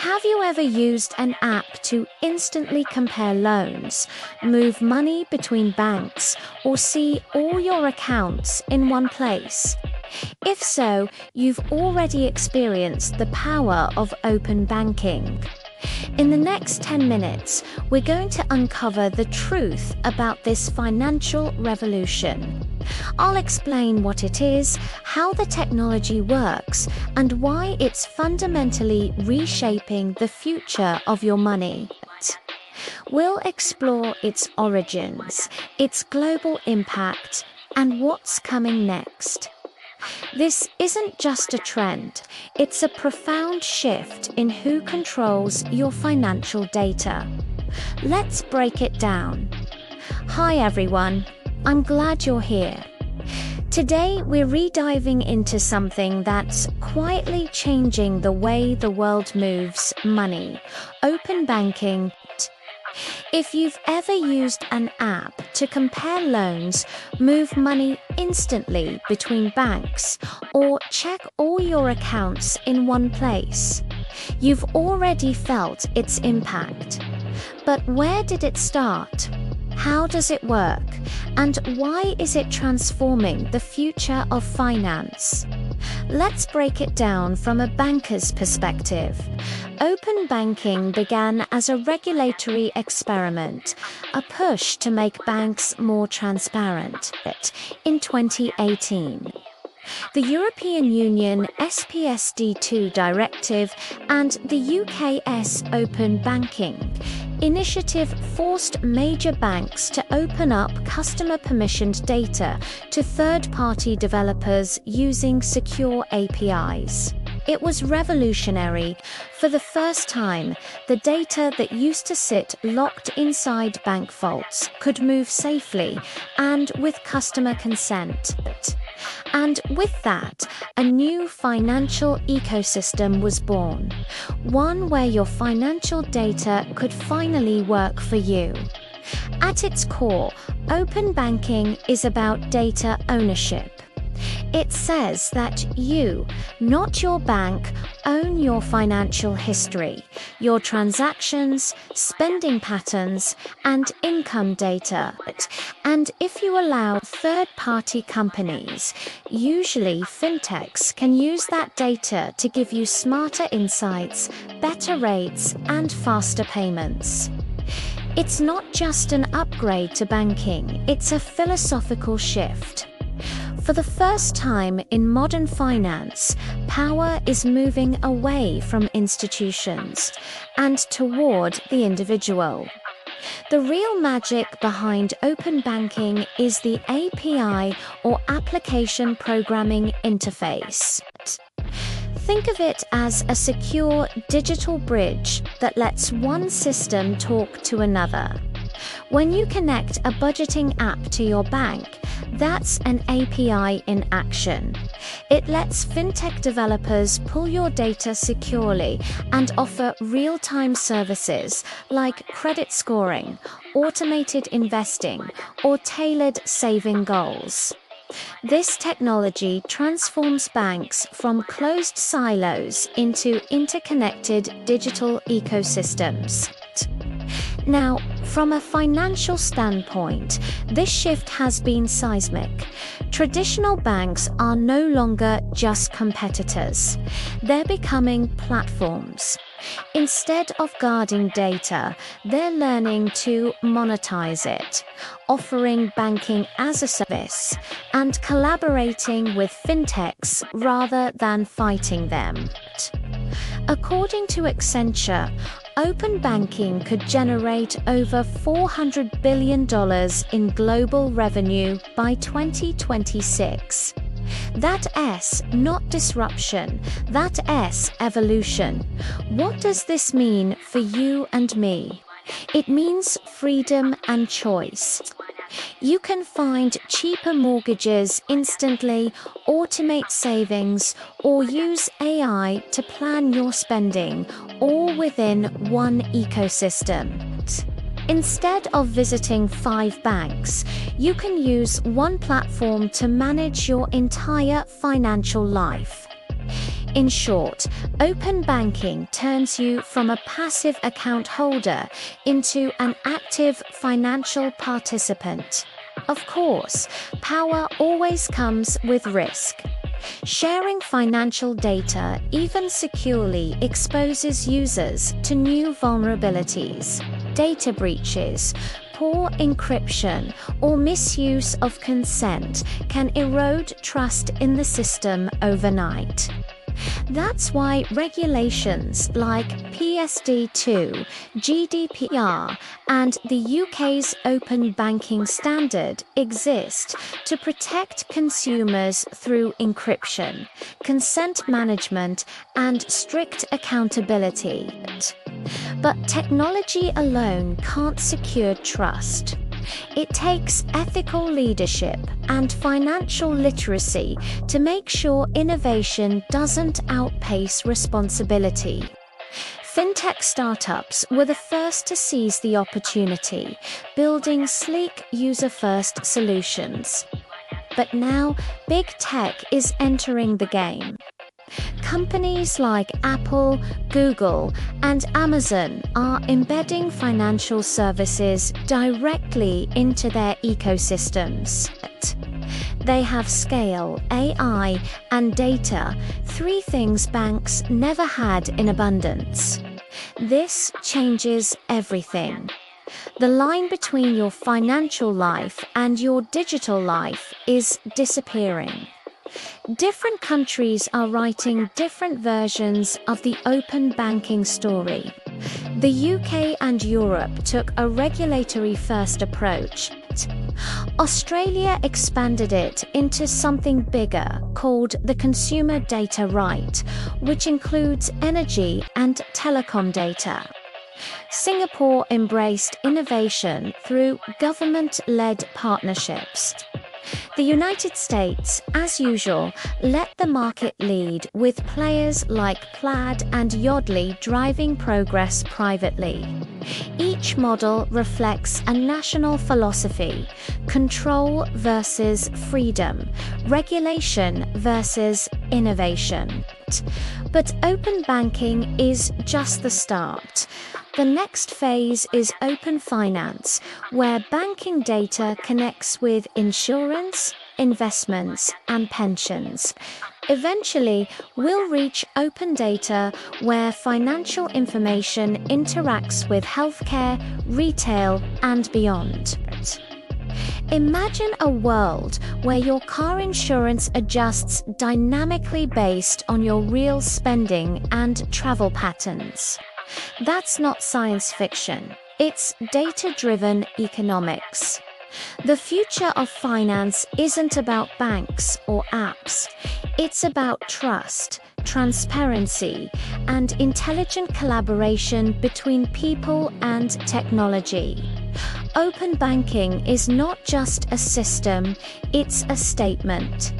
Have you ever used an app to instantly compare loans, move money between banks, or see all your accounts in one place? If so, you've already experienced the power of open banking. In the next 10 minutes, we're going to uncover the truth about this financial revolution. I'll explain what it is, how the technology works, and why it's fundamentally reshaping the future of your money. We'll explore its origins, its global impact, and what's coming next. This isn't just a trend, it's a profound shift in who controls your financial data. Let's break it down. Hi everyone, I'm glad you're here. Today we're re-diving into something that's quietly changing the way the world moves money: open banking. If you've ever used an app to compare loans, move money instantly between banks, or check all your accounts in one place, you've already felt its impact. But where did it start? How does it work? And why is it transforming the future of finance? Let's break it down from a banker's perspective. Open banking began as a regulatory experiment, a push to make banks more transparent. In 2018, the European Union SPD2 Directive and the UK's Open Banking Initiative forced major banks to open up customer-permissioned data to third-party developers using secure APIs. It was revolutionary. For the first time, the data that used to sit locked inside bank vaults could move safely and with customer consent. And with that, a new financial ecosystem was born, one where your financial data could finally work for you. At its core, open banking is about data ownership. It says that you, not your bank, own your financial history, your transactions, spending patterns, and income data. And if you allow third-party companies, usually fintechs, can use that data to give you smarter insights, better rates, and faster payments. It's not just an upgrade to banking, it's a philosophical shift. For the first time in modern finance, power is moving away from institutions and toward the individual. The real magic behind open banking is the API, or application programming interface. Think of it as a secure digital bridge that lets one system talk to another. When you connect a budgeting app to your bank, that's an API in action. It lets fintech developers pull your data securely and offer real-time services like credit scoring, automated investing, or tailored saving goals. This technology transforms banks from closed silos into interconnected digital ecosystems. Now, from a financial standpoint, this shift has been seismic. Traditional banks are no longer just competitors. They're becoming platforms. Instead of guarding data, they're learning to monetize it, offering banking as a service, and collaborating with fintechs rather than fighting them. According to Accenture, open banking could generate over $400 billion in global revenue by 2026. That S, not disruption, that S, evolution. What does this mean for you and me? It means freedom and choice. You can find cheaper mortgages instantly, automate savings, or use AI to plan your spending, all within one ecosystem. Instead of visiting 5 banks, you can use one platform to manage your entire financial life. In short, open banking turns you from a passive account holder into an active financial participant. Of course, power always comes with risk. Sharing financial data, even securely, exposes users to new vulnerabilities. Data breaches, poor encryption, or misuse of consent can erode trust in the system overnight. That's why regulations like PSD2, GDPR, and the UK's Open Banking Standard exist to protect consumers through encryption, consent management, and strict accountability. But technology alone can't secure trust. It takes ethical leadership and financial literacy to make sure innovation doesn't outpace responsibility. Fintech startups were the first to seize the opportunity, building sleek user-first solutions. But now, big tech is entering the game. Companies like Apple, Google, and Amazon are embedding financial services directly into their ecosystems. They have scale, AI, and data, three things banks never had in abundance. This changes everything. The line between your financial life and your digital life is disappearing. Different countries are writing different versions of the open banking story. The UK and Europe took a regulatory-first approach. Australia expanded it into something bigger called the Consumer Data Right, which includes energy and telecom data. Singapore embraced innovation through government-led partnerships. The United States, as usual, let the market lead, with players like Plaid and Yodlee driving progress privately. Each model reflects a national philosophy: control versus freedom, regulation versus innovation. But open banking is just the start. The next phase is open finance, where banking data connects with insurance, investments, and pensions. Eventually, we'll reach open data where financial information interacts with healthcare, retail, and beyond. Imagine a world where your car insurance adjusts dynamically based on your real spending and travel patterns. That's not science fiction. It's data-driven economics. The future of finance isn't about banks or apps. It's about trust, transparency, and intelligent collaboration between people and technology. Open banking is not just a system, it's a statement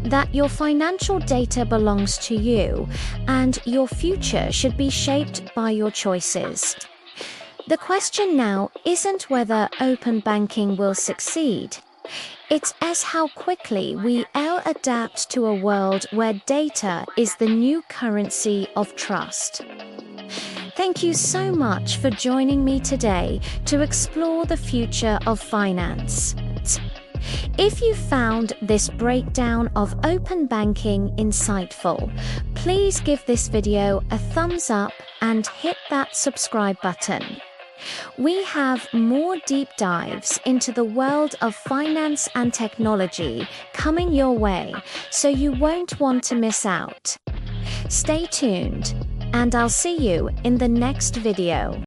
that your financial data belongs to you, and your future should be shaped by your choices. The question now isn't whether open banking will succeed. It's how quickly we'll adapt to a world where data is the new currency of trust. Thank you so much for joining me today to explore the future of finance. If you found this breakdown of open banking insightful, please give this video a thumbs up and hit that subscribe button. We have more deep dives into the world of finance and technology coming your way, so you won't want to miss out. Stay tuned, and I'll see you in the next video.